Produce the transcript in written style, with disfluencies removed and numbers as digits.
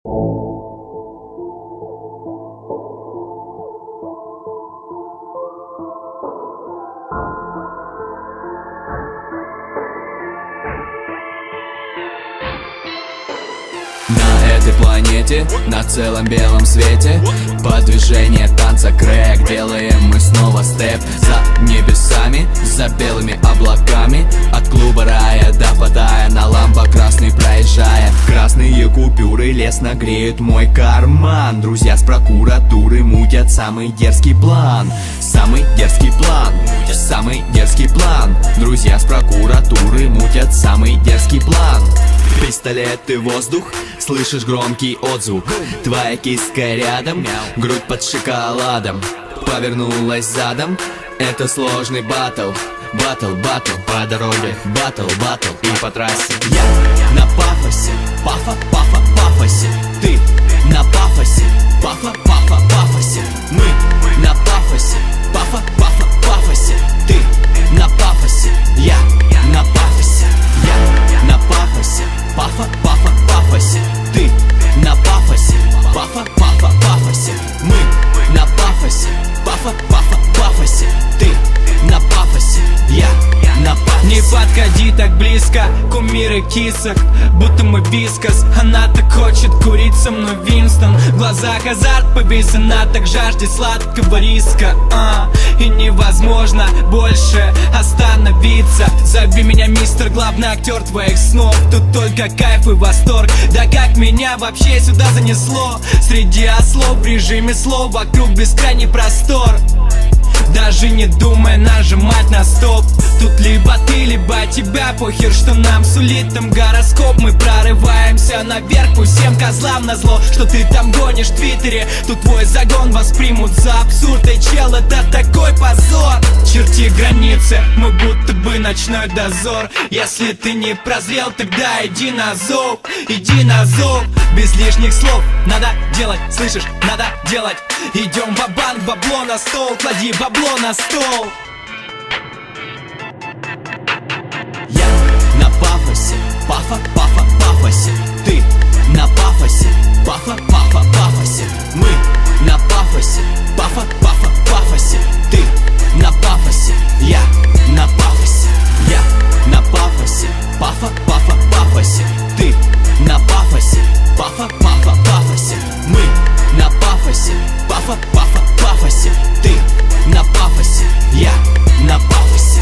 На этой планете, на целом белом свете, по движению танца крэк делаем мы снова степ. За небесами, за белыми облаками, от клуба рая до Паттайя, на ламбо красный проезжая. Красные купюры лестно греют мой карман. Друзья с прокуратуры мутят самый дерзкий план. Самый дерзкий план, самый дерзкий план. Друзья с прокуратуры мутят самый дерзкий план. Пистолет и воздух, слышишь громкий отзвук. Твоя киска рядом, грудь под шоколадом. Повернулась задом, это сложный баттл. Баттл, баттл, по дороге, баттл, баттл и по трассе. Я на пафосе, пафа, пафа, пафосе. Ты на пафосе, пафа, пафа, пафосе. Мы на пафосе, пафа, пафа, пафосе. Ты на пафосе, я на пафосе. Я на пафосе, пафа, пафа, пафосе. Ты на пафосе, пафа, пафа, пафосе. Мы на пафосе, пафа, пафа, пафосе. Ты на пафосе, я на пафосе. Не подходи так близко, кумиры кисок, будто мы вискас. Она так хочет курить со мной Винстон. В глазах азарт повис, она так жаждет сладкого риска. И невозможно больше остановиться. Зови меня мистер, главный актер твоих снов. Тут только кайф и восторг. Да как меня вообще сюда занесло? Среди ослов в режиме слов, вокруг бескрайний простор. Даже не думая нажимать на стоп. Тут либо ты, либо тебя, похер, что нам сулит там гороскоп. Мы прорываемся наверх, пусть всем козлам назло, что ты там гонишь в твиттере. Тут твой загон воспримут за абсурд. Эй, чел, это такой позор. Черти границы, мы будто бы ночной дозор. Если ты не прозрел, тогда иди на зов. Иди на зов, без лишних слов. Надо делать, слышишь, надо делать. Идем ва-банк, бабло на стол, клади бабло на стол. Я на пафосе, пафа, пафа, пафосе. Ты на пафосе, пафа, пафа, пафосе. Мы на пафосе, пафа, пафа, пафосе. Ты на пафосе, я на пафосе. Я на пафосе, пафа, пафа, пафосе. Ты на пафосе, пафа, пафа, пафосе. Мы на пафосе, пафа, пафа, пафосе. Ты на пафосе, я на пафосе.